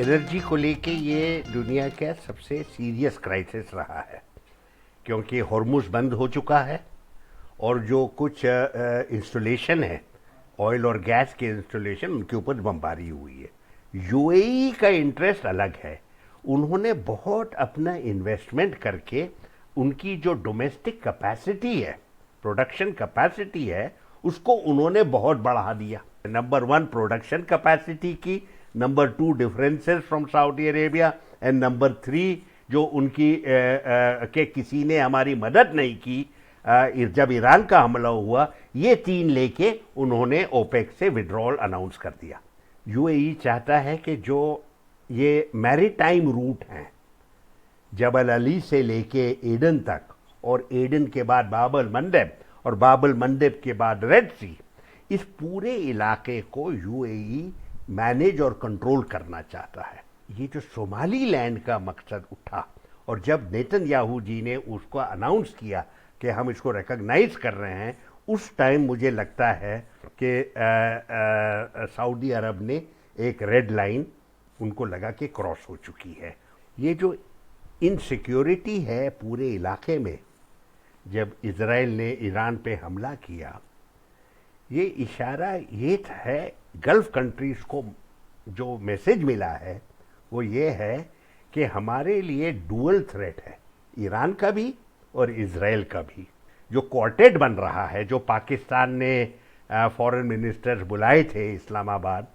Energy को लेके ये दुनिया का सबसे सीरियस क्राइसिस रहा है, क्योंकि हॉर्मुज़ बंद हो चुका है और जो कुछ इंस्टॉलेशन है, ऑयल और गैस के इंस्टॉलेशन, उनके ऊपर बमबारी हुई है। यूएई का इंटरेस्ट अलग है। उन्होंने बहुत अपना इन्वेस्टमेंट करके उनकी जो डोमेस्टिक कैपेसिटी है, प्रोडक्शन कैपेसिटी है, उसको उन्होंने बहुत बढ़ा दिया। नंबर 1 प्रोडक्शन कैपेसिटी की, number 2 differences from Saudi Arabia, and number 3 जो उनकी के किसी ने हमारी मदद नहीं की जब ईरान का हमला हुआ, ये 3 लेके उन्होंने ओपेक से विड्रॉल अनाउंस कर दिया। यूएई चाहता है कि जो ये मैरीटाइम रूट हैं, जबल अली से लेके एडन तक, और एडन के बाद बाबल मंडेब, और बाबल मंडेब के बाद रेड सी, इस पूरे इलाके को यूएई मैनेज और कंट्रोल करना चाहता है। ये जो सोमाली लैंड का मकसद उठा, और जब नेतन्याहू जी ने उसको अनाउंस किया कि हम इसको रिकॉग्नाइज कर रहे हैं, उस टाइम मुझे लगता है कि सऊदी अरब ने एक रेड लाइन उनको लगा कि क्रॉस हो चुकी है। ये जो इनसिक्योरिटी है पूरे इलाके में, जब इजराइल ने ईरान पे हमला किया, ये इशारा ये है गल्फ कंट्रीज को, जो मैसेज मिला है वो ये है कि हमारे लिए डुअल थ्रेट है, ईरान का भी और इजराइल का भी। जो क्वार्टेट बन रहा है, जो पाकिस्तान ने फॉरेन मिनिस्टर्स बुलाए थे इस्लामाबाद,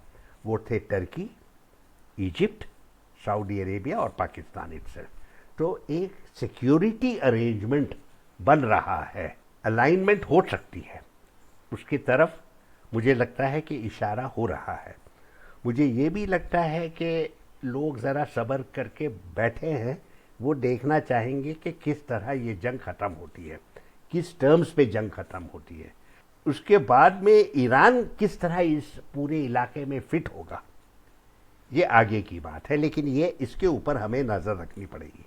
वो थे टर्की, इजिप्ट, सऊदी अरेबिया और पाकिस्तान इटसेल्फ। तो एक सिक्योरिटी अरेंजमेंट बन रहा है, अलाइनमेंट हो सकती है, उसकी तरफ मुझे लगता है कि इशारा हो रहा है। मुझे ये भी लगता है कि लोग ज़रा सब्र करके बैठे हैं, वो देखना चाहेंगे कि किस तरह ये जंग ख़त्म होती है, किस टर्म्स पे जंग ख़त्म होती है। उसके बाद में ईरान किस तरह इस पूरे इलाके में फिट होगा, ये आगे की बात है, लेकिन ये इसके ऊपर हमें नज़र रखनी पड़ेगी।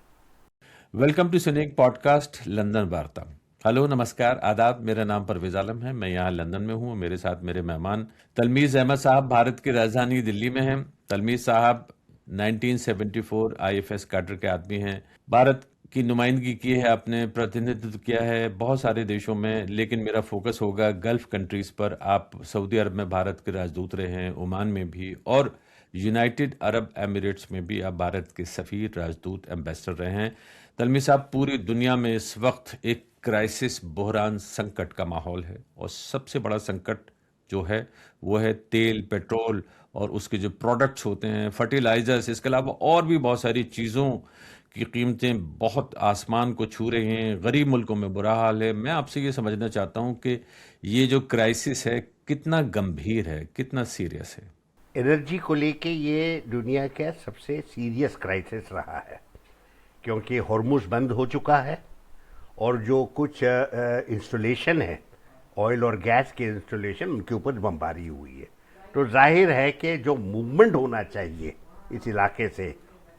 वेलकम टू सिनेक पॉडकास्ट लंदन वार्ता। हेलो, नमस्कार, आदाब। मेरा नाम परवेज आलम है। मैं यहाँ लंदन में हूँ। मेरे साथ मेरे मेहमान तलमीज़ अहमद साहब भारत की राजधानी दिल्ली में हैं। तलमीज़ साहब 1974 आईएफएस कैडर के आदमी हैं। भारत की नुमाइंदगी की है, अपने प्रतिनिधित्व किया है बहुत सारे देशों में, लेकिन मेरा फोकस होगा गल्फ कंट्रीज पर। आप सऊदी अरब में भारत के राजदूत रहे हैं, ओमान में भी, और यूनाइटेड अरब एमिरेट्स में भी आप भारत के सफ़ीर, राजदूत, एम्बेसडर रहे हैं। तलमी साहब, पूरी दुनिया में इस वक्त एक क्राइसिस, बहरान, संकट का माहौल है, और सबसे बड़ा संकट जो है वो है तेल, पेट्रोल और उसके जो प्रोडक्ट्स होते हैं, फर्टिलाइजर्स, इसके अलावा और भी बहुत सारी चीज़ों की कीमतें बहुत आसमान को छू रही हैं। गरीब मुल्कों में बुरा हाल है। मैं आपसे ये समझना चाहता हूँ कि ये जो क्राइसिस है कितना गंभीर है, कितना सीरियस है। एनर्जी को लेके ये दुनिया का सबसे सीरियस क्राइसिस रहा है, क्योंकि हॉर्मुज़ बंद हो चुका है और जो कुछ इंस्टॉलेशन है, ऑयल और गैस के इंस्टॉलेशन, उनके ऊपर बमबारी हुई है। तो जाहिर है कि जो मूवमेंट होना चाहिए इस इलाके से,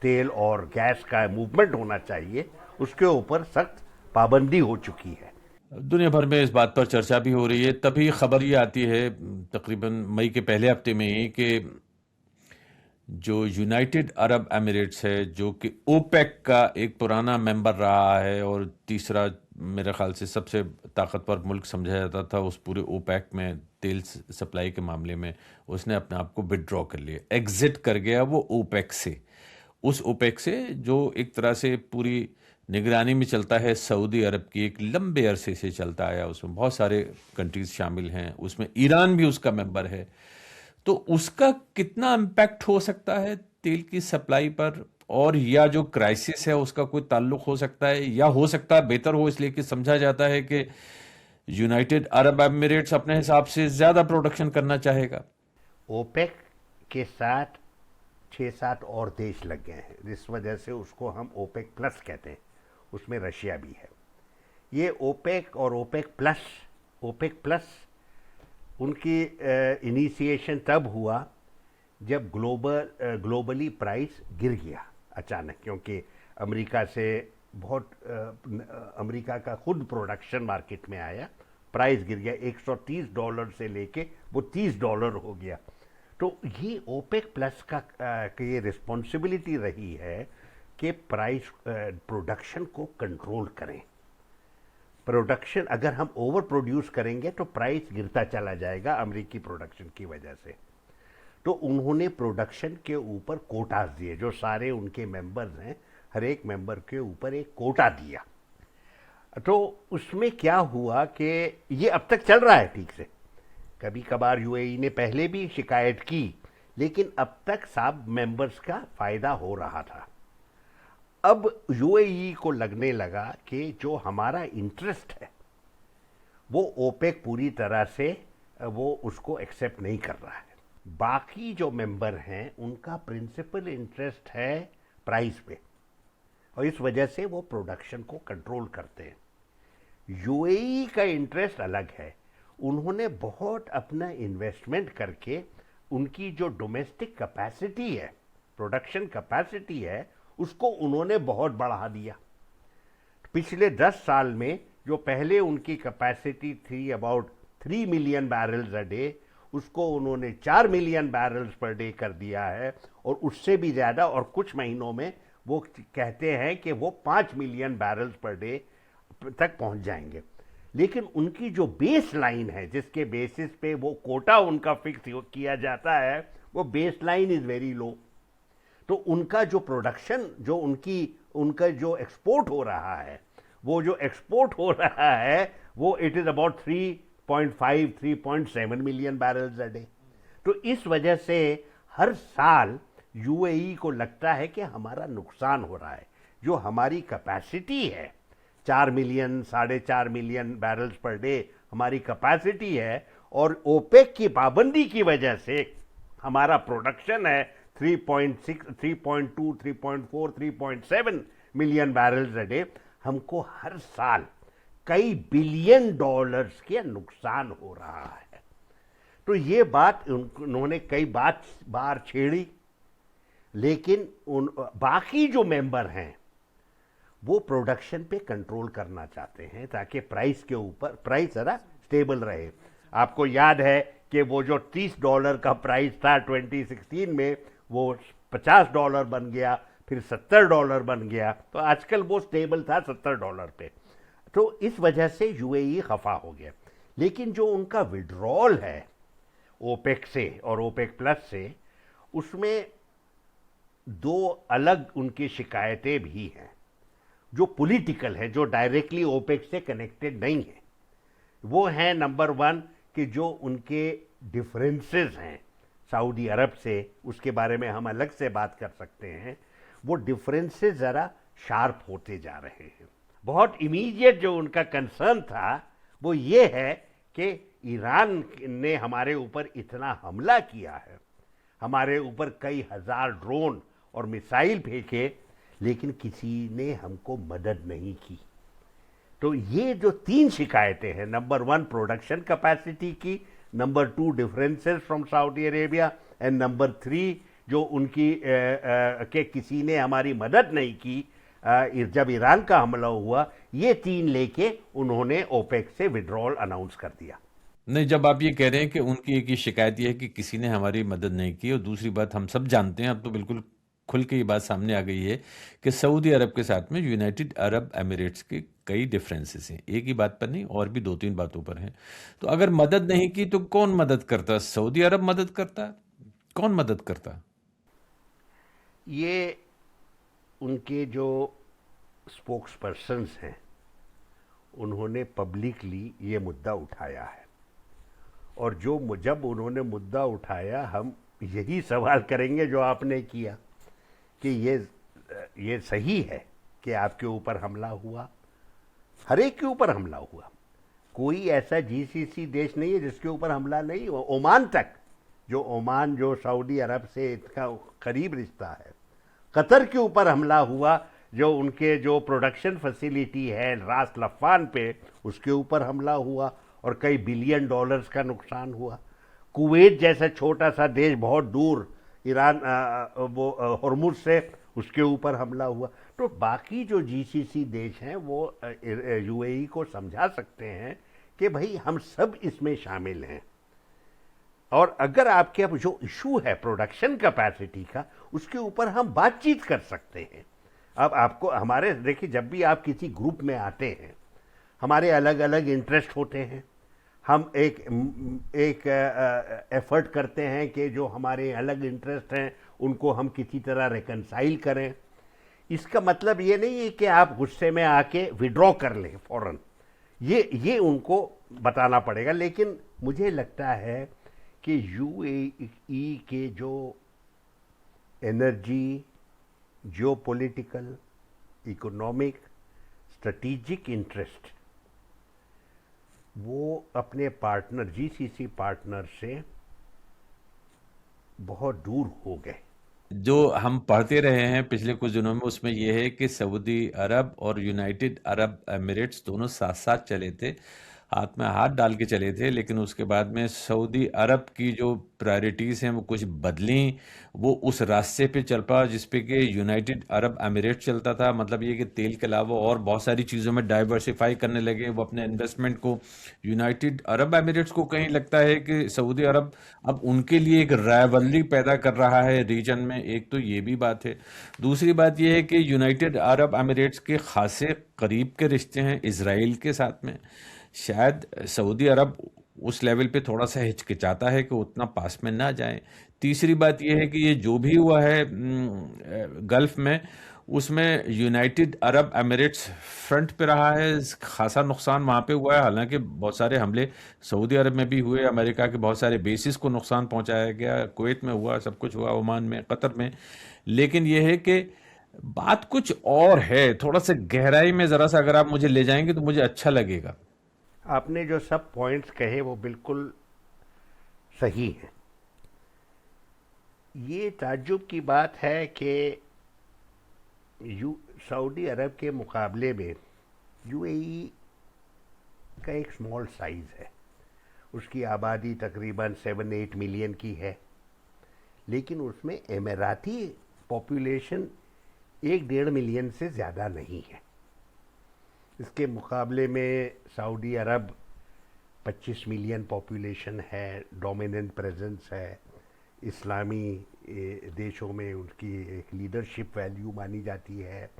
तेल और गैस का मूवमेंट होना चाहिए, उसके ऊपर सख्त पाबंदी हो चुकी है। दुनिया भर में इस बात पर चर्चा भी हो रही है। तभी खबर ये आती है तकरीबन मई के पहले हफ्ते में ही कि जो यूनाइटेड अरब एमिरेट्स है, जो कि ओपेक का एक पुराना मेंबर रहा है और तीसरा मेरे ख्याल से सबसे ताकतवर मुल्क समझा जाता था उस पूरे ओपेक में तेल सप्लाई के मामले में, उसने अपने आप को विड्रॉ कर लिया, एग्जिट कर गया वो ओपेक से। उस ओपेक से जो एक तरह से पूरी निगरानी में चलता है सऊदी अरब की, एक लंबे अरसे से चलता आया, उसमें बहुत सारे कंट्रीज शामिल हैं, उसमें ईरान भी उसका मेंबर है। तो उसका कितना इम्पैक्ट हो सकता है तेल की सप्लाई पर, और या जो क्राइसिस है उसका कोई ताल्लुक हो सकता है, या हो सकता है बेहतर हो, इसलिए कि समझा जाता है कि यूनाइटेड अरब एमिरेट्स अपने हिसाब से ज्यादा प्रोडक्शन करना चाहेगा। ओपेक के साथ 6-7 और देश लग गए हैं, इस वजह से उसको हम ओपेक प्लस कहते हैं। उसमें रशिया भी है। ये ओपेक और ओपेक प्लस उनकी इनिशिएशन तब हुआ जब ग्लोबली प्राइस गिर गया अचानक, क्योंकि अमेरिका से बहुत अमेरिका का खुद प्रोडक्शन मार्केट में आया, प्राइस गिर गया, $130 से लेके वो $30 हो गया। तो ये ओपेक प्लस का ये रिस्पॉन्सिबिलिटी रही है कि प्राइस प्रोडक्शन को कंट्रोल करें। प्रोडक्शन अगर हम ओवर प्रोड्यूस करेंगे तो प्राइस गिरता चला जाएगा अमेरिकी प्रोडक्शन की वजह से। तो उन्होंने प्रोडक्शन के ऊपर कोटास दिए, जो सारे उनके मेंबर्स हैं हर एक मेंबर के ऊपर एक कोटा दिया। तो उसमें क्या हुआ कि ये अब तक चल रहा है ठीक से। कभी कभार यूएई ने पहले भी शिकायत की, लेकिन अब तक सब मेंबर्स का फायदा हो रहा था। अब यूएई को लगने लगा कि जो हमारा इंटरेस्ट है वो ओपेक पूरी तरह से वो उसको एक्सेप्ट नहीं कर रहा है। बाकी जो मेंबर हैं उनका प्रिंसिपल इंटरेस्ट है प्राइस पे, और इस वजह से वो प्रोडक्शन को कंट्रोल करते हैं। यूएई का इंटरेस्ट अलग है। उन्होंने बहुत अपना इन्वेस्टमेंट करके उनकी जो डोमेस्टिक कैपेसिटी है, प्रोडक्शन कैपेसिटी है, उसको उन्होंने बहुत बढ़ा दिया। पिछले 10 साल में जो पहले उनकी कैपेसिटी थी about 3 million barrels a day, उसको उन्होंने 4 मिलियन बैरल्स पर डे कर दिया है, और उससे भी ज़्यादा, और कुछ महीनों में वो कहते हैं कि वो 5 मिलियन बैरल्स पर डे तक पहुंच जाएंगे। लेकिन उनकी जो बेस लाइन है, जिसके बेसिस पे वो कोटा उनका फिक्स किया जाता है, वो base line is very low. तो उनका जो प्रोडक्शन, जो उनका जो एक्सपोर्ट हो रहा है, वो जो एक्सपोर्ट हो रहा है वो it is about 3.7 million barrels a day. तो इस वजह से हर साल यूएई को लगता है कि हमारा नुकसान हो रहा है। जो हमारी कैपेसिटी है 4 million 4.5 million barrels per day हमारी कैपेसिटी है, और ओपेक की पाबंदी की वजह से हमारा प्रोडक्शन है 3.6, 3.2, 3.4, 3.7 मिलियन बैरल्स अ डे। हमको हर साल कई बिलियन डॉलर्स के नुकसान हो रहा है। तो ये बात उन्होंने कई बार छेड़ी, लेकिन बाकी जो मेंबर हैं वो प्रोडक्शन पे कंट्रोल करना चाहते हैं ताकि प्राइस के ऊपर प्राइस ज़रा स्टेबल रहे। आपको याद है कि वो जो $30 का प्राइस था 2016 में, वो $50 बन गया, फिर $70 बन गया, तो आजकल वो स्टेबल था $70 पे। तो इस वजह से यूएई खफा हो गया। लेकिन जो उनका विड्रॉल है ओपेक से और ओपेक प्लस से, उसमें 2 अलग उनकी शिकायतें भी हैं जो पॉलिटिकल है, जो डायरेक्टली ओपेक से कनेक्टेड नहीं है। वो है नंबर 1 कि जो उनके डिफरेंसेस हैं सऊदी अरब से, उसके बारे में हम अलग से बात कर सकते हैं। वो डिफरेंसेस ज़रा शार्प होते जा रहे हैं। बहुत इमीडिएट जो उनका कंसर्न था वो ये है कि ईरान ने हमारे ऊपर इतना हमला किया है, हमारे ऊपर कई हज़ार ड्रोन और मिसाइल फेंके, लेकिन किसी ने हमको मदद नहीं की। तो ये जो 3 शिकायतें हैं, नंबर 1 प्रोडक्शन कैपेसिटी की, number 2 differences from Saudi Arabia, and number 3 जो उनकी के किसी ने हमारी मदद नहीं की जब ईरान का हमला हुआ, ये 3 लेके उन्होंने ओपेक से विड्रॉल अनाउंस कर दिया। नहीं, जब आप ये कह रहे हैं कि उनकी एक ही शिकायत ये है कि किसी ने हमारी मदद नहीं की, और दूसरी बात हम सब जानते हैं, अब तो बिल्कुल खुल के ये बात सामने आ गई है कि सऊदी अरब के साथ में यूनाइटेड अरब एमिरेट्स के कई डिफरेंसेस हैं। एक ही बात पर नहीं, और भी 2-3 बातों पर हैं। तो अगर मदद नहीं की तो कौन मदद करता? सऊदी अरब मदद करता? कौन मदद करता? ये उनके जो स्पोक्स पर्सन्स हैं उन्होंने पब्लिकली ये मुद्दा उठाया है, और जब उन्होंने मुद्दा उठाया, हम यही सवाल करेंगे जो आपने किया कि ये सही है कि आपके ऊपर हमला हुआ। हर एक के ऊपर हमला हुआ, कोई ऐसा जीसीसी देश नहीं है जिसके ऊपर हमला नहीं हुआ। ओमान तक, ओमान जो सऊदी अरब से इतना करीब रिश्ता है, कतर के ऊपर हमला हुआ, जो उनके जो प्रोडक्शन फैसिलिटी है रास लफान पे, उसके ऊपर हमला हुआ और कई बिलियन डॉलर्स का नुकसान हुआ। कुवैत जैसा छोटा सा देश बहुत दूर ईरान वो हॉर्मुज से, उसके ऊपर हमला हुआ। तो बाकी जो जीसीसी देश हैं वो यूएई को समझा सकते हैं कि भाई हम सब इसमें शामिल हैं। और अगर आपके अब जो इशू है प्रोडक्शन कैपेसिटी का, उसके ऊपर हम बातचीत कर सकते हैं। अब आपको हमारे देखिए, जब भी आप किसी ग्रुप में आते हैं, हमारे अलग अलग इंटरेस्ट होते हैं। हम एक एफर्ट करते हैं कि जो हमारे अलग इंटरेस्ट हैं उनको हम किसी तरह रिकंसाइल करें। इसका मतलब ये नहीं है कि आप गुस्से में आके विड्रॉ कर लें फौरन, ये उनको बताना पड़ेगा। लेकिन मुझे लगता है कि यूएई के जो energy, geopolitical, economic, strategic interest, वो अपने पार्टनर जीसीसी पार्टनर से बहुत दूर हो गए। जो हम पढ़ते रहे हैं पिछले कुछ दिनों में, उसमें यह है कि सऊदी अरब और यूनाइटेड अरब एमिरेट्स दोनों साथ साथ चले थे, हाथ में हाथ डाल के चले थे। लेकिन उसके बाद में सऊदी अरब की जो प्रायोरिटीज़ हैं वो कुछ बदली, वो उस रास्ते पे चल पा जिस पे कि यूनाइटेड अरब एमिरेट्स चलता था। मतलब ये कि तेल के अलावा और बहुत सारी चीज़ों में डाइवर्सिफाई करने लगे वो अपने इन्वेस्टमेंट को। यूनाइटेड अरब एमिरेट्स को कहीं लगता है कि सऊदी अरब अब उनके लिए एक राइवलरी पैदा कर रहा है रीजन में। एक तो ये भी बात है। दूसरी बात ये है कि यूनाइटेड अरब एमिरेट्स के खासे करीब के रिश्ते हैं इजराइल के साथ में। शायद सऊदी अरब उस लेवल पे थोड़ा सा हिचकिचाता है कि उतना पास में ना जाए। तीसरी बात यह है कि ये जो भी हुआ है गल्फ में, उसमें यूनाइटेड अरब एमिरेट्स फ्रंट पे रहा है। खासा नुकसान वहाँ पे हुआ है। हालांकि बहुत सारे हमले सऊदी अरब में भी हुए, अमेरिका के बहुत सारे बेसिस को नुकसान पहुँचाया गया, कुवैत में हुआ, सब कुछ हुआ, ओमान में, कतर में। लेकिन यह है कि बात कुछ और है। थोड़ा सा गहराई में ज़रा सा अगर आप मुझे ले जाएंगे तो मुझे अच्छा लगेगा। आपने जो सब पॉइंट्स कहे वो बिल्कुल सही है। ये ताज्जुब की बात है कि सऊदी अरब के मुकाबले में यूएई का एक स्मॉल साइज है। उसकी आबादी तकरीबन 7-8 मिलियन की है, लेकिन उसमें एमिराती पॉपुलेशन 1-1.5 मिलियन से ज़्यादा नहीं है। इसके मुकाबले में सऊदी अरब 25 मिलियन पॉपुलेशन है, डोमिनेंट प्रेजेंस है, इस्लामी देशों में उनकी एक लीडरशिप वैल्यू मानी जाती है,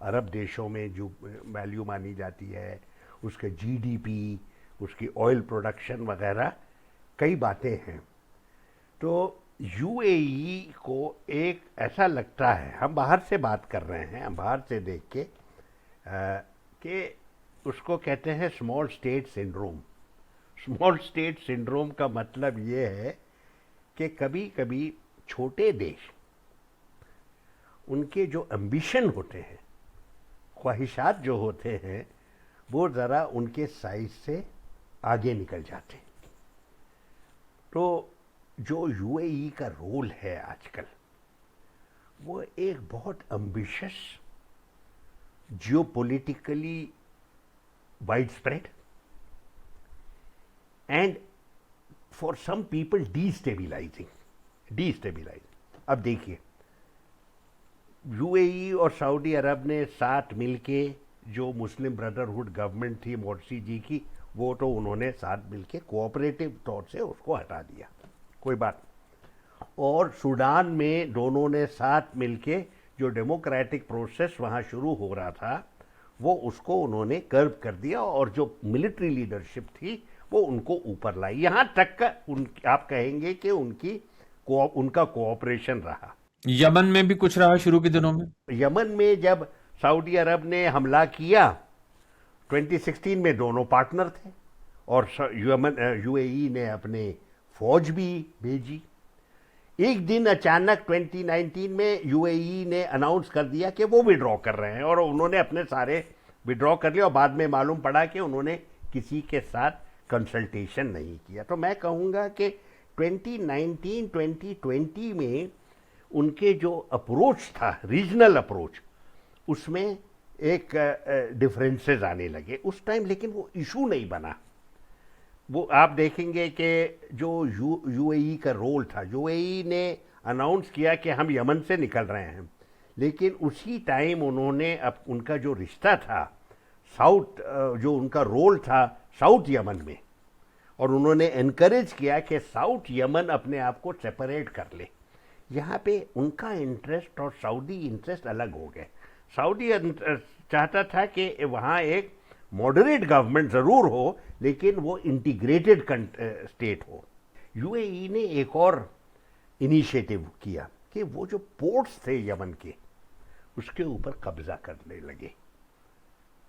अरब देशों में जो वैल्यू मानी जाती है, उसके जीडीपी, उसकी ऑयल प्रोडक्शन वगैरह कई बातें हैं। तो यूएई को एक ऐसा लगता है, हम बाहर से बात कर रहे हैं, हम बाहर से देख के कि उसको कहते हैं small state syndrome. Small state syndrome का मतलब ये है कि कभी कभी छोटे देश, उनके जो एम्बिशन होते हैं, ख्वाहिशात जो होते हैं, वो ज़रा उनके साइज से आगे निकल जाते हैं। तो जो यूएई का रोल है आजकल, वो एक बहुत ambitious, geopolitically widespread and for some people destabilizing. अब देखिए, यूएई और सऊदी अरब ने साथ मिलके जो मुस्लिम ब्रदरहुड गवर्नमेंट थी मोर्सी जी की, वो तो उन्होंने साथ मिलके कोऑपरेटिव तौर से उसको हटा दिया, कोई बात। और सूडान में दोनों ने साथ मिलके जो डेमोक्रेटिक प्रोसेस वहाँ शुरू हो रहा था, वो उसको उन्होंने कर्व कर दिया, और जो मिलिट्री लीडरशिप थी वो उनको ऊपर लाई। यहाँ तक का आप कहेंगे कि उनका कोऑपरेशन रहा। यमन में भी कुछ रहा शुरू के दिनों में। यमन में जब सऊदी अरब ने हमला किया 2016 में, दोनों पार्टनर थे, और यूएई ने अपने फौज भी भेजी। एक दिन अचानक 2019 में यूएई ने अनाउंस कर दिया कि वो विड्रॉ कर रहे हैं, और उन्होंने अपने सारे विड्रॉ कर लिया, और बाद में मालूम पड़ा कि उन्होंने किसी के साथ कंसल्टेशन नहीं किया। तो मैं कहूँगा कि 2019-2020 में उनके जो अप्रोच था, रीजनल अप्रोच, उसमें एक डिफरेंसेस आने लगे उस टाइम, लेकिन वो इशू नहीं बना। वो आप देखेंगे कि जो यूएई का रोल था, यूएई ने अनाउंस किया कि हम यमन से निकल रहे हैं, लेकिन उसी टाइम उन्होंने अब उनका जो रिश्ता था साउथ, जो उनका रोल था साउथ यमन में, और उन्होंने एनकरेज किया कि साउथ यमन अपने आप को सेपरेट कर ले। यहाँ पे उनका इंटरेस्ट और सऊदी इंटरेस्ट अलग हो गए। सऊदी चाहता था कि वहाँ एक मॉडरेट गवर्नमेंट ज़रूर हो, लेकिन वो इंटीग्रेटेड स्टेट हो। यूएई ने एक और इनिशिएटिव किया कि वो जो पोर्ट्स थे यमन के, उसके ऊपर कब्जा करने लगे,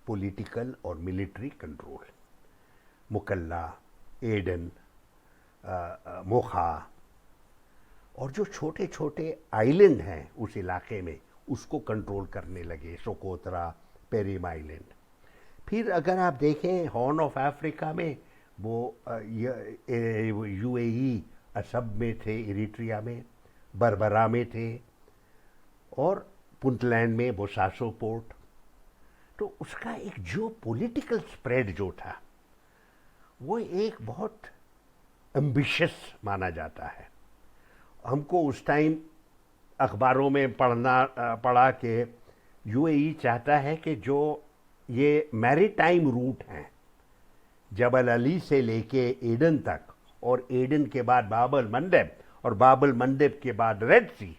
पॉलिटिकल और मिलिट्री कंट्रोल। मुकल्ला, एडन, मोखा और जो छोटे छोटे आइलैंड हैं उस इलाके में, उसको कंट्रोल करने लगे, सोकोत्रा, पेरिम आइलैंड। फिर अगर आप देखें हॉर्न ऑफ अफ्रीका में वो यूएई असब में थे, इरिट्रिया में, बरबरा में थे, और पुंतलैंड में बोसासो पोर्ट। तो उसका एक जो पॉलिटिकल स्प्रेड जो था वो एक बहुत एम्बिशियस माना जाता है। हमको उस टाइम अखबारों में पढ़ा कि यूएई चाहता है कि जो ये मैरीटाइम रूट हैं, जबल अली से लेके एडन तक, और एडन के बाद बाबल मंडेब, और बाबल मंडेब के बाद रेड सी,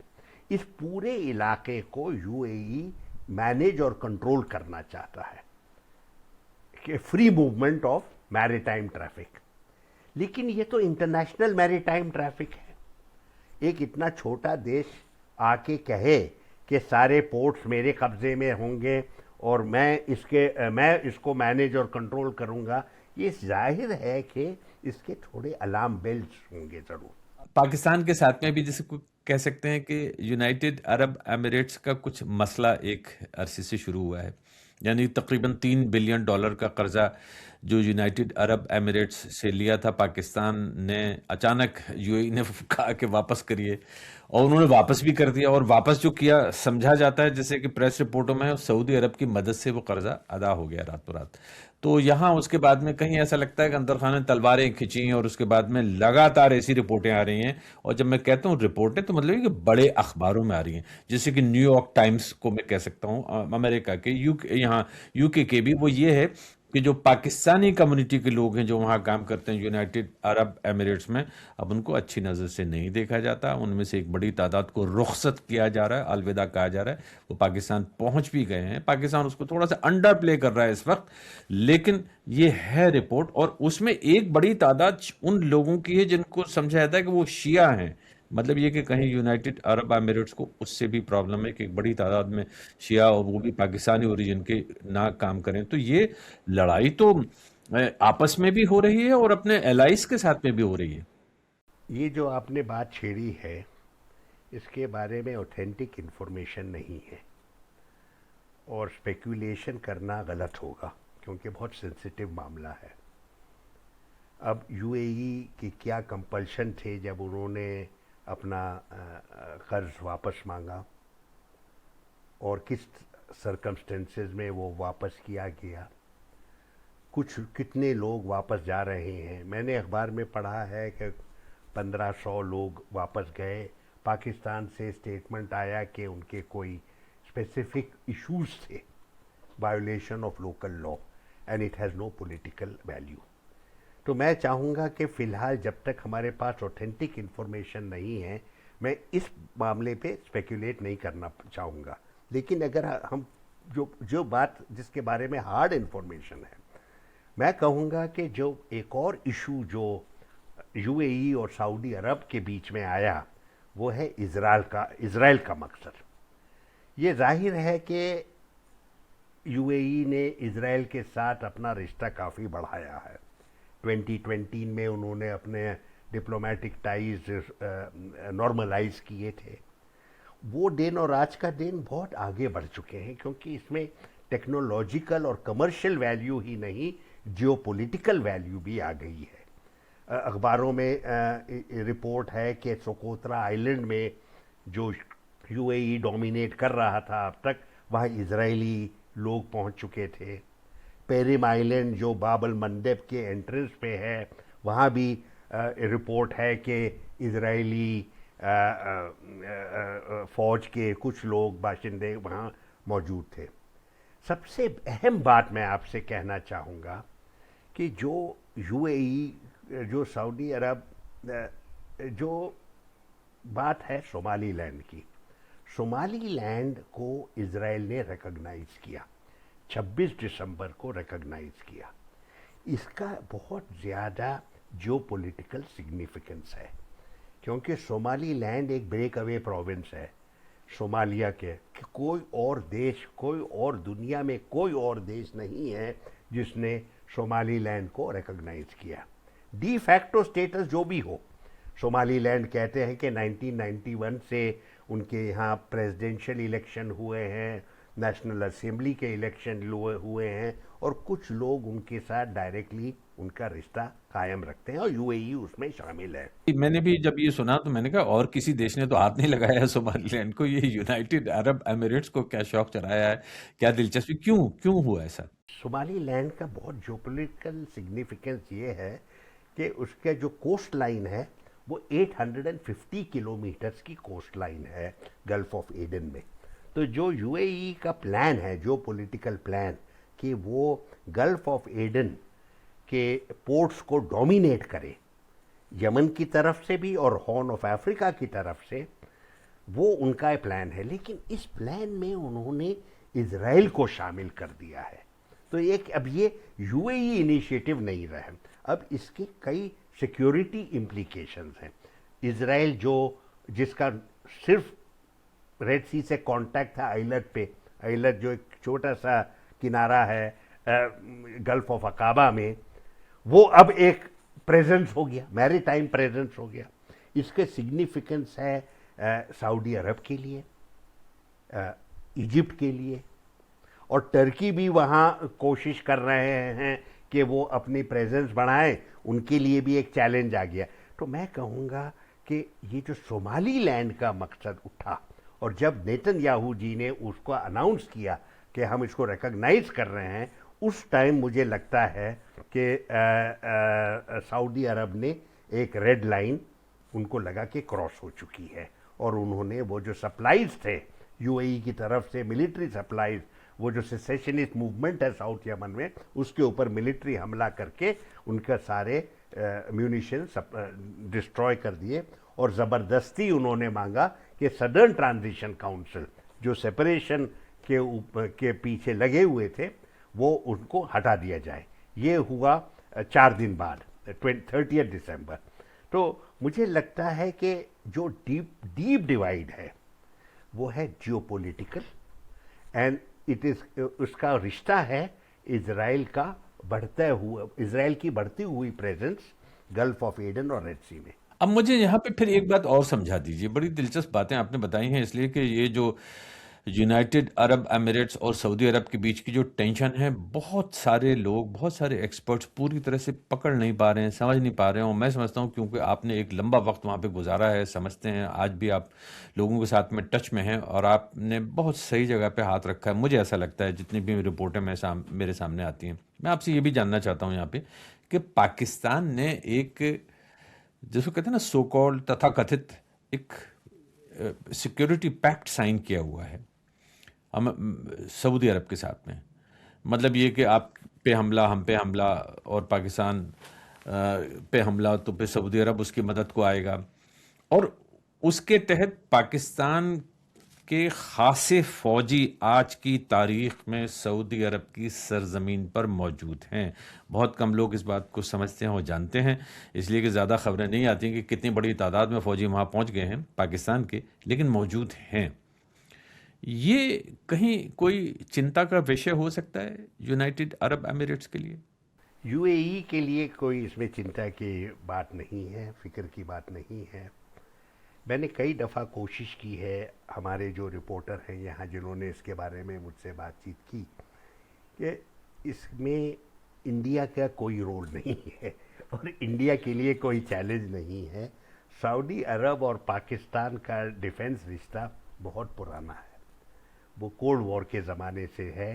इस पूरे इलाके को यूएई मैनेज और कंट्रोल करना चाहता है कि free movement of maritime traffic. लेकिन ये तो इंटरनेशनल मैरीटाइम ट्रैफिक है। एक इतना छोटा देश आके कहे कि सारे पोर्ट्स मेरे कब्जे में होंगे और मैं इसको मैनेज और कंट्रोल करूंगा, ये जाहिर है कि इसके थोड़े अलार्म बेल्स होंगे ज़रूर। पाकिस्तान के साथ में भी जैसे कह सकते हैं कि यूनाइटेड अरब एमिरेट्स का कुछ मसला एक अरसे से शुरू हुआ है, यानी तकरीबन $3 बिलियन का कर्जा जो यूनाइटेड अरब एमिरेट्स से लिया था पाकिस्तान ने, अचानक यूएई ने कहा कि वापस करिए, और उन्होंने वापस भी कर दिया। और वापस जो किया, समझा जाता है जैसे कि प्रेस रिपोर्टों में सऊदी अरब की मदद से वो कर्जा अदा हो गया रातों रात। तो यहाँ उसके बाद में कहीं ऐसा लगता है कि अंदर खान ने तलवारें खींची, और उसके बाद में लगातार ऐसी रिपोर्टें आ रही हैं। और जब मैं कहता हूँ रिपोर्टें, तो मतलब कि बड़े अखबारों में आ रही हैं, जैसे कि न्यूयॉर्क टाइम्स को मैं कह सकता हूँ, अमेरिका के, यहाँ यूके के भी। वो ये है कि जो पाकिस्तानी कम्युनिटी के लोग हैं जो वहाँ काम करते हैं यूनाइटेड अरब एमिरेट्स में, अब उनको अच्छी नज़र से नहीं देखा जाता। उनमें से एक बड़ी तादाद को रुखसत किया जा रहा है, अलविदा कहा जा रहा है। वो पाकिस्तान पहुँच भी गए हैं, पाकिस्तान उसको थोड़ा सा अंडर प्ले कर रहा है इस वक्त, लेकिन ये है रिपोर्ट। और उसमें एक बड़ी तादाद उन लोगों की है जिनको समझा जाता है कि वो शिया हैं। मतलब ये कि कहीं यूनाइटेड अरब एमिरेट्स को उससे भी प्रॉब्लम है कि एक बड़ी तादाद में शिया, और वो भी पाकिस्तानी ओरिजिन के, ना काम करें। तो ये लड़ाई तो आपस में भी हो रही है और अपने एलाइज के साथ में भी हो रही है। ये जो आपने बात छेड़ी है, इसके बारे में ऑथेंटिक इन्फॉर्मेशन नहीं है, और स्पेकुलेशन करना गलत होगा क्योंकि बहुत सेंसिटिव मामला है। अब यूएई की क्या कंपल्शन थे जब उन्होंने अपना कर्ज वापस मांगा, और किस सरकमस्टेंसेस में वो वापस किया गया, कितने लोग वापस जा रहे हैं। मैंने अखबार में पढ़ा है कि 1500 लोग वापस गए। पाकिस्तान से स्टेटमेंट आया कि उनके कोई स्पेसिफिक इश्यूज थे, violation of local law, and it has no political value. तो मैं चाहूँगा कि फ़िलहाल जब तक हमारे पास ऑथेंटिक इन्फॉर्मेशन नहीं है, मैं इस मामले पे स्पेकुलेट नहीं करना चाहूँगा। लेकिन अगर हम जो बात जिसके बारे में हार्ड इन्फॉर्मेशन है, मैं कहूँगा कि जो एक और इशू जो यूएई और सऊदी अरब के बीच में आया, वो है इज़राइल का मकसद। ये जाहिर है कि यूएई ने इज़राइल के साथ अपना रिश्ता काफ़ी बढ़ाया है। 2020 में उन्होंने अपने डिप्लोमेटिक टाइज नॉर्मलाइज किए थे। वो दिन और आज का दिन बहुत आगे बढ़ चुके हैं, क्योंकि इसमें टेक्नोलॉजिकल और कमर्शियल वैल्यू ही नहीं, जियोपॉलिटिकल वैल्यू भी आ गई है। अखबारों में रिपोर्ट है कि सोकोत्रा आइलैंड में जो यूएई डोमिनेट कर रहा था अब तक, वहाँ इजरायली लोग पहुँच चुके थे। पेरिम आइलैंड जो बाबल मंडेब के एंट्रेंस पे है, वहाँ भी रिपोर्ट है कि इजरायली फ़ौज के कुछ लोग, बाशिंदे वहाँ मौजूद थे। सबसे अहम बात मैं आपसे कहना चाहूँगा कि जो यूएई जो सऊदी अरब जो बात है सोमालीलैंड की, सोमालीलैंड को इजराइल ने रिकॉग्नाइज किया, 26 दिसंबर को रिकॉग्नाइज किया। इसका बहुत ज़्यादा जियो पॉलिटिकल सिग्निफिकेंस है, क्योंकि सोमालीलैंड एक ब्रेक अवे प्रोविंस है सोमालिया के, कि कोई और देश, कोई और दुनिया में कोई और देश नहीं है जिसने सोमालीलैंड को रिकॉग्नाइज किया। डी फैक्टो स्टेटस जो भी हो, सोमालीलैंड कहते हैं कि 1991 से उनके यहाँ प्रेसिडेंशियल इलेक्शन हुए हैं, नेशनल असेंबली के इलेक्शन हुए हैं, और कुछ लोग उनके साथ डायरेक्टली उनका रिश्ता कायम रखते हैं, और यूएई उसमें शामिल है। मैंने भी जब ये सुना तो मैंने कहा और किसी देश ने तो हाथ नहीं लगाया है सोमालिलैंड को, ये यूनाइटेड अरब एमिरेट्स को क्या शौक चढ़ाया है, क्या दिलचस्पी, क्यों क्यों हुआ ऐसा? सोमालीलैंड का बहुत जियोपॉलिटिकल सिग्निफिकेंस ये है कि उसका जो कोस्ट लाइन है वो 850 किलोमीटर्स की कोस्ट लाइन है गल्फ ऑफ एडन में। तो जो यूएई का प्लान है, जो पॉलिटिकल प्लान, कि वो गल्फ ऑफ एडन के पोर्ट्स को डोमिनेट करे, यमन की तरफ से भी और हॉर्न ऑफ अफ्रीका की तरफ से, वो उनका प्लान है। लेकिन इस प्लान में उन्होंने इजराइल को शामिल कर दिया है। तो एक अब ये यूएई इनिशिएटिव नहीं रहा, अब इसके कई सिक्योरिटी इम्प्लीकेशंस हैं। इजराइल जिसका सिर्फ रेड सी से कांटेक्ट था आइलट पे, आइलट जो एक छोटा सा किनारा है गल्फ ऑफ अकाबा में, वो अब एक प्रेजेंस हो गया, मैरीटाइम प्रेजेंस हो गया। इसके सिग्निफिकेंस है सऊदी अरब के लिए, इजिप्ट के लिए, और टर्की भी वहाँ कोशिश कर रहे हैं कि वो अपनी प्रेजेंस बढ़ाएं, उनके लिए भी एक चैलेंज आ गया। तो मैं कहूँगा कि ये जो सोमालीलैंड का मकसद उठा, और जब नेतन्याहू जी ने उसको अनाउंस किया कि हम इसको रिकॉग्नाइज कर रहे हैं, उस टाइम मुझे लगता है कि सऊदी अरब ने एक रेड लाइन उनको लगा कि क्रॉस हो चुकी है, और उन्होंने वो जो सप्लाईज थे यूएई की तरफ से, मिलिट्री सप्लाईज, वो जो सेसेशनिस्ट मूवमेंट है साउथ यमन में, उसके ऊपर मिलिट्री हमला करके उनका सारे म्यूनिशन डिस्ट्रॉय कर दिए, और ज़बरदस्ती उन्होंने मांगा कि सदर्न ट्रांजिशन काउंसिल जो सेपरेशन के पीछे लगे हुए थे, वो उनको हटा दिया जाए। ये हुआ 4 दिन बाद, 30 दिसंबर। तो मुझे लगता है कि जो डीप डिवाइड है वो है जियोपॉलिटिकल, एंड इट इज, उसका रिश्ता है इजराइल की बढ़ती हुई प्रेजेंस गल्फ ऑफ एडन और रेड सी में। अब मुझे यहाँ पे फिर एक बात और समझा दीजिए, बड़ी दिलचस्प बातें आपने बताई हैं, इसलिए कि ये जो यूनाइटेड अरब एमिरेट्स और सऊदी अरब के बीच की जो टेंशन है, बहुत सारे लोग, बहुत सारे एक्सपर्ट्स पूरी तरह से पकड़ नहीं पा रहे हैं, समझ नहीं पा रहे हैं। और मैं समझता हूँ क्योंकि आपने एक लंबा वक्त वहाँ पे गुजारा है, समझते हैं, आज भी आप लोगों के साथ में टच में हैं, और आपने बहुत सही जगह पे हाथ रखा है, मुझे ऐसा लगता है, जितनी भी रिपोर्टें मेरे सामने आती हैं। मैं आपसे ये भी जानना चाहता हूँ यहाँ पे कि पाकिस्तान ने एक, जिसको कहते हैं ना, सो कॉल्ड तथाकथित एक सिक्योरिटी पैक्ट साइन किया हुआ है हम सऊदी अरब के साथ में। मतलब ये कि आप पे हमला, हम पे हमला, और पाकिस्तान पे हमला तो पे सऊदी अरब उसकी मदद को आएगा, और उसके तहत पाकिस्तान के खासे फौजी आज की तारीख में सऊदी अरब की सरजमीन पर मौजूद हैं। बहुत कम लोग इस बात को समझते हैं और जानते हैं, इसलिए कि ज़्यादा खबरें नहीं आती कि कितनी बड़ी तादाद में फ़ौजी वहाँ पहुँच गए हैं पाकिस्तान के, लेकिन मौजूद हैं। ये कहीं कोई चिंता का विषय हो सकता है यूनाइटेड अरब एमिरेट्स के लिए? यूएई के लिए कोई इसमें चिंता की बात नहीं है, फिक्र की बात नहीं है। मैंने कई दफ़ा कोशिश की है, हमारे जो रिपोर्टर हैं यहाँ जिन्होंने इसके बारे में मुझसे बातचीत की, कि इसमें इंडिया का कोई रोल नहीं है और इंडिया के लिए कोई चैलेंज नहीं है। सऊदी अरब और पाकिस्तान का डिफेंस रिश्ता बहुत पुराना है, वो कोल्ड वॉर के ज़माने से है।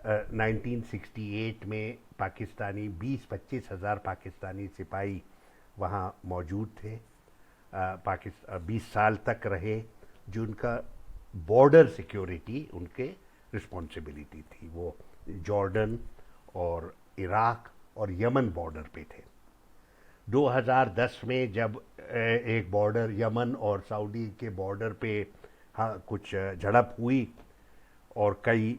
1968 में पाकिस्तानी 20-25 हज़ार पाकिस्तानी सिपाही वहाँ मौजूद थे, 20 साल तक रहे, जिनका बॉर्डर सिक्योरिटी उनके रिस्पॉन्सिबिलिटी थी। वो जॉर्डन और इराक और यमन बॉर्डर पे थे। 2010 में जब एक बॉर्डर यमन और सऊदी के बॉर्डर पे हाँ कुछ झड़प हुई और कई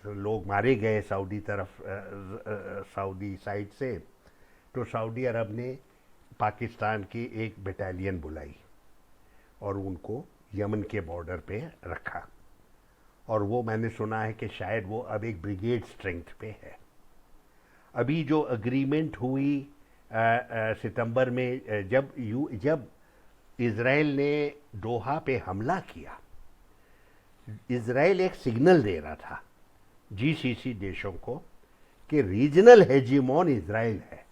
लोग मारे गए सऊदी तरफ, सऊदी साइड से, तो सऊदी अरब ने पाकिस्तान की एक बटालियन बुलाई और उनको यमन के बॉर्डर पे रखा। और वो मैंने सुना है कि शायद वो अब एक ब्रिगेड स्ट्रेंथ पे है। अभी जो अग्रीमेंट हुई सितंबर में, जब इजराइल ने दोहा पे हमला किया, इजराइल एक सिग्नल दे रहा था जीसीसी देशों को कि रीजनल हेजीमोन इजराइल है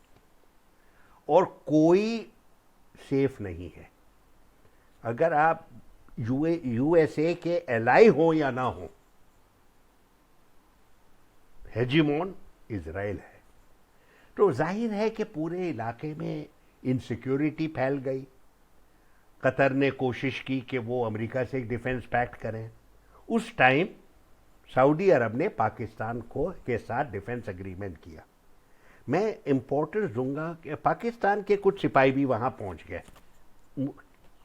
और कोई सेफ नहीं है। अगर आप यूएसए के एलाई हो या ना हो, हेजीमोन इजराइल है। तो जाहिर है कि पूरे इलाके में इनसिक्योरिटी फैल गई। कतर ने कोशिश की कि वो अमेरिका से एक डिफेंस पैक्ट करें। उस टाइम सऊदी अरब ने पाकिस्तान के साथ डिफेंस एग्रीमेंट किया। मैं इंपॉर्टेंस दूंगा कि पाकिस्तान के कुछ सिपाही भी वहां पहुंच गए,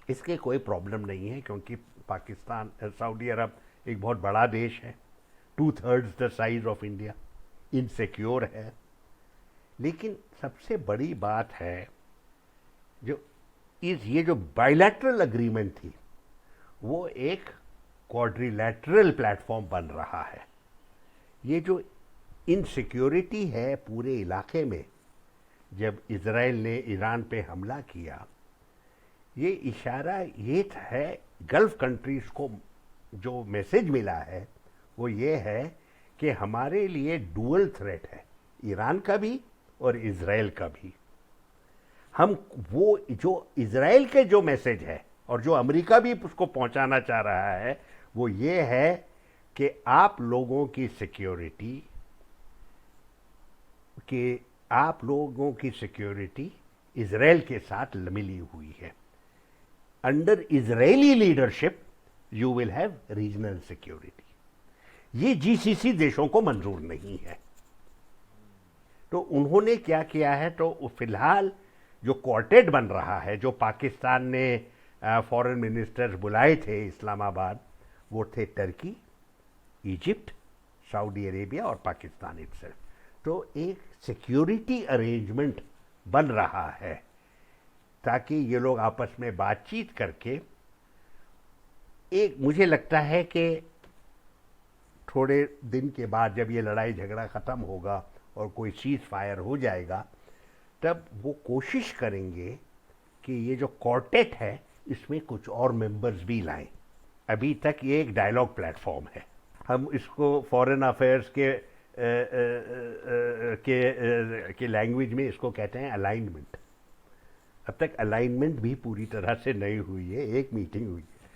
इसके कोई प्रॉब्लम नहीं है, क्योंकि पाकिस्तान, सऊदी अरब एक बहुत बड़ा देश है, 2/3 the size of India, insecure है। लेकिन सबसे बड़ी बात है ये जो बायलैटरल एग्रीमेंट थी, वो एक क्वाड्रिलैटरल प्लेटफॉर्म बन रहा है। ये जो इनसिक्योरिटी है पूरे इलाके में, जब इजराइल ने ईरान पे हमला किया, ये इशारा ये है गल्फ कंट्रीज को, जो मैसेज मिला है वो ये है कि हमारे लिए डुअल थ्रेट है, ईरान का भी और इजराइल का भी। हम वो जो इजराइल के जो मैसेज है और जो अमेरिका भी उसको पहुंचाना चाह रहा है, वो ये है कि आप लोगों की सिक्योरिटी इजराइल के साथ मिली हुई है। Under Israeli leadership you will have regional security. ये जीसीसी देशों को मंजूर नहीं है। तो उन्होंने क्या किया है, तो फिलहाल जो क्वार्टेट बन रहा है, जो पाकिस्तान ने फॉरेन मिनिस्टर्स बुलाए थे इस्लामाबाद, वो थे टर्की, इजिप्ट, सऊदी अरेबिया और पाकिस्तान इटसेल्फ। तो एक सिक्योरिटी अरेंजमेंट बन रहा है ताकि ये लोग आपस में बातचीत करके, एक मुझे लगता है कि थोड़े दिन के बाद जब ये लड़ाई झगड़ा ख़त्म होगा और कोई सीज फायर हो जाएगा, तब वो कोशिश करेंगे कि ये जो क्वार्टेट है इसमें कुछ और मेंबर्स भी लाएं। अभी तक ये एक डायलॉग प्लेटफॉर्म है। हम इसको फॉरेन अफेयर्स के लैंग्वेज में इसको कहते हैं अलाइनमेंट। अब तक अलाइनमेंट भी पूरी तरह से नहीं हुई है, एक मीटिंग हुई है,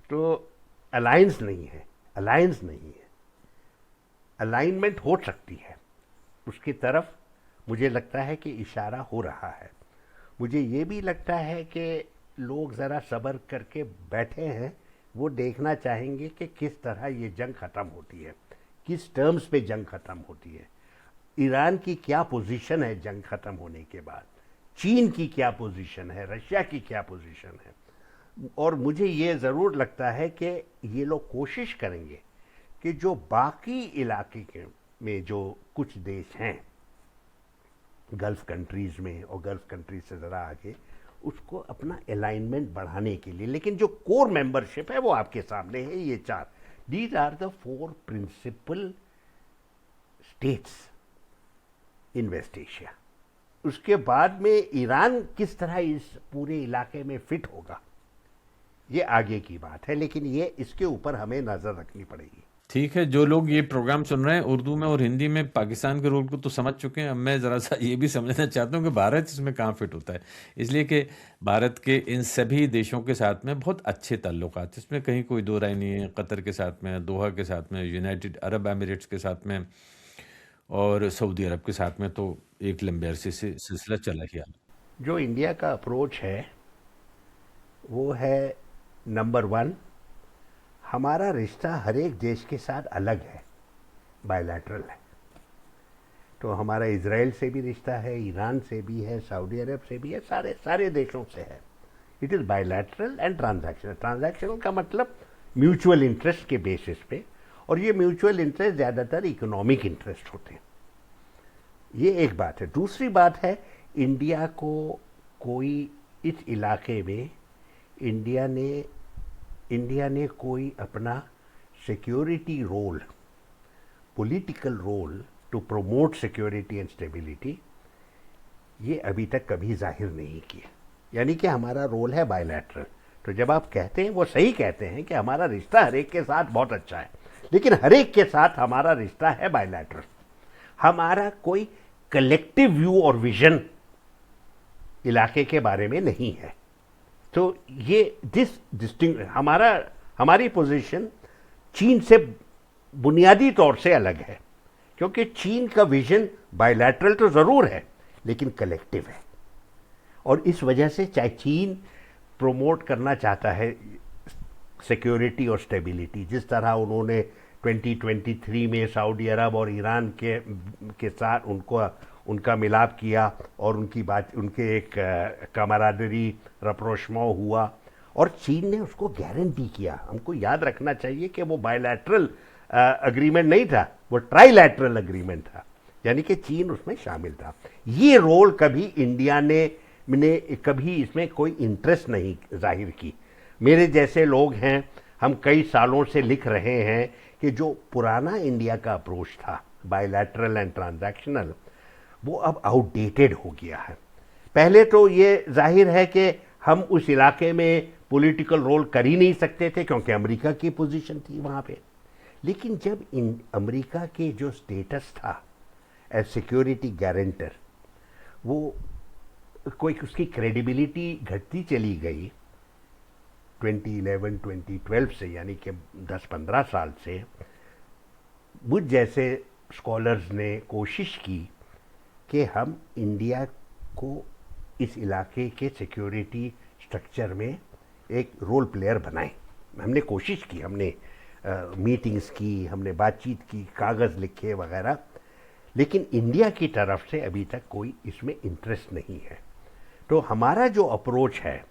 तो अलायंस नहीं है, अलायंस नहीं है, अलाइनमेंट हो सकती है। उसकी तरफ मुझे लगता है कि इशारा हो रहा है। मुझे ये भी लगता है कि लोग ज़रा सब्र करके बैठे हैं, वो देखना चाहेंगे कि किस तरह ये जंग ख़त्म होती है, किस टर्म्स पे जंग ख़त्म होती है, ईरान की क्या पोजीशन है जंग ख़त्म होने के बाद, चीन की क्या पोजीशन है, रशिया की क्या पोजीशन है। और मुझे ये ज़रूर लगता है कि ये लोग कोशिश करेंगे कि जो बाकी इलाके में जो कुछ देश हैं गल्फ़ कंट्रीज़ में और गल्फ़ कंट्रीज से ज़रा आगे, उसको अपना अलाइनमेंट बढ़ाने के लिए, लेकिन जो कोर मेंबरशिप है वो आपके सामने है। ये 4, these are the 4 principal states in West Asia. उसके बाद में ईरान किस तरह इस पूरे इलाके में फिट होगा, ये आगे की बात है, लेकिन ये इसके ऊपर हमें नज़र रखनी पड़ेगी। ठीक है, जो लोग ये प्रोग्राम सुन रहे हैं उर्दू में और हिंदी में पाकिस्तान के रोल को तो समझ चुके हैं। अब मैं ज़रा सा ये भी समझना चाहता हूँ कि भारत इसमें कहाँ फिट होता है। इसलिए कि भारत के इन सभी देशों के साथ में बहुत अच्छे ताल्लुकात, इसमें कहीं कोई दो राय नहीं है। कतर के साथ में, दोहा के साथ में, यूनाइटेड अरब एमिरेट्स के साथ में और सऊदी अरब के साथ में तो एक लंबे अरसे से सिलसिला चला ही आ रहा। जो इंडिया का अप्रोच है वो है, नंबर 1, हमारा रिश्ता हर एक देश के साथ अलग है, बायलैटरल है। तो हमारा इजराइल से भी रिश्ता है, ईरान से भी है, सऊदी अरब से भी है, सारे सारे देशों से है। It is bilateral and transactional. Transactional का मतलब म्यूचुअल इंटरेस्ट के बेसिस पे, और ये म्यूचुअल इंटरेस्ट ज़्यादातर इकोनॉमिक इंटरेस्ट होते हैं। ये एक बात है। दूसरी बात है, इंडिया को कोई इस इलाके में इंडिया ने कोई अपना security role, political role to promote security and stability, ये अभी तक कभी जाहिर नहीं किया। यानी कि हमारा रोल है बायलैटरल। तो जब आप कहते हैं, वो सही कहते हैं कि हमारा रिश्ता हर एक के साथ बहुत अच्छा है, लेकिन हर एक के साथ हमारा रिश्ता है बायलैटरल। हमारा कोई कलेक्टिव व्यू और विजन इलाके के बारे में नहीं है। तो ये हमारी पोजीशन चीन से बुनियादी तौर से अलग है, क्योंकि चीन का विजन बायलैटरल तो ज़रूर है लेकिन कलेक्टिव है। और इस वजह से चाहे चीन प्रोमोट करना चाहता है सिक्योरिटी और स्टेबिलिटी, जिस तरह उन्होंने 2023 में सऊदी अरब और ईरान के साथ उनका मिलाप किया और उनके एक कमरादरी रप्रोचमेंट हुआ, और चीन ने उसको गारंटी किया। हमको याद रखना चाहिए कि वो बायलैटरल अग्रीमेंट नहीं था, वो ट्राइलैटरल अग्रीमेंट था, यानी कि चीन उसमें शामिल था। ये रोल कभी इंडिया ने कभी इसमें कोई इंटरेस्ट नहीं जाहिर की। मेरे जैसे लोग हैं, हम कई सालों से लिख रहे हैं कि जो पुराना इंडिया का अप्रोच था बायलैटरल एंड ट्रांजैक्शनल, वो अब आउटडेटेड हो गया है। पहले तो ये जाहिर है कि हम उस इलाके में पॉलिटिकल रोल कर ही नहीं सकते थे क्योंकि अमेरिका की पोजीशन थी वहाँ पे। लेकिन जब अमेरिका के जो स्टेटस था एज सिक्योरिटी गारंटर, वो कोई उसकी क्रेडिबिलिटी घटती चली गई 2011 2012 से, यानी कि 10-15 साल से मुझ जैसे स्कॉलर्स ने कोशिश की कि हम इंडिया को इस इलाके के सिक्योरिटी स्ट्रक्चर में एक रोल प्लेयर बनाएं। हमने कोशिश की, हमने मीटिंग्स की, हमने बातचीत की, कागज़ लिखे वगैरह, लेकिन इंडिया की तरफ से अभी तक कोई इसमें इंटरेस्ट नहीं है। तो हमारा जो अप्रोच है,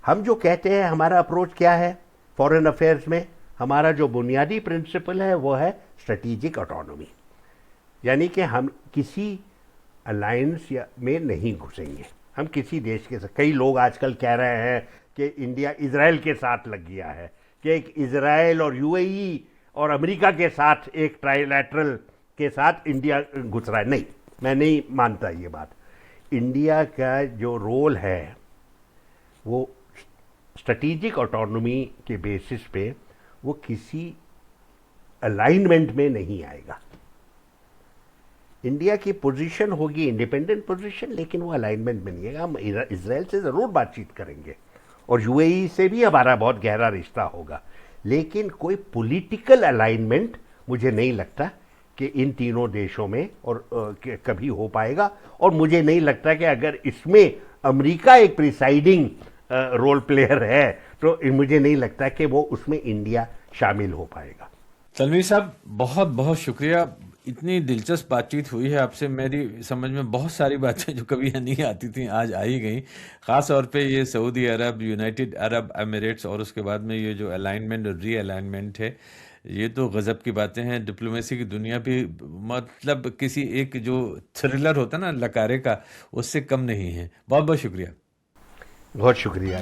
हम जो कहते हैं हमारा अप्रोच क्या है फॉरेन अफेयर्स में, हमारा जो बुनियादी प्रिंसिपल है वो है स्ट्रेटेजिक ऑटोनॉमी, यानी कि हम किसी अलायंस में नहीं घुसेंगे। हम किसी देश के साथ, कई लोग आजकल कह रहे हैं कि इंडिया इजराइल के साथ लग गया है, कि एक इजराइल और यूएई और अमेरिका के साथ एक ट्राइलैटरल के साथ इंडिया घुस रहा है। नहीं, मैं नहीं मानता ये बात। इंडिया का जो रोल है वो स्ट्रेटेजिक ऑटोनॉमी के बेसिस पे, वो किसी अलाइनमेंट में नहीं आएगा। इंडिया की पोजीशन होगी इंडिपेंडेंट पोजीशन, लेकिन वो अलाइनमेंट में नहीं आएगा। हम इजराइल से ज़रूर बातचीत करेंगे और यूएई से भी हमारा बहुत गहरा रिश्ता होगा, लेकिन कोई पॉलिटिकल अलाइनमेंट मुझे नहीं लगता कि इन तीनों देशों में और कभी हो पाएगा। और मुझे नहीं लगता कि अगर इसमें अमेरिका एक प्रिसाइडिंग रोल प्लेयर है तो मुझे नहीं लगता कि वो उसमें इंडिया शामिल हो पाएगा। तलमीर साहब, बहुत बहुत शुक्रिया। इतनी दिलचस्प बातचीत हुई है आपसे। मेरी समझ में बहुत सारी बातें जो कभी नहीं आती थी आज आ ही गई। ख़ास तौर पे ये सऊदी अरब, यूनाइटेड अरब एमिरेट्स और उसके बाद में ये जो अलाइनमेंट और रीअलाइनमेंट है, ये तो गज़ब की बातें हैं। डिप्लोमेसी की दुनिया भी मतलब किसी एक जो थ्रिलर होता है ना लकारे का, उससे कम नहीं है। बहुत बहुत शुक्रिया। बहुत शुक्रिया।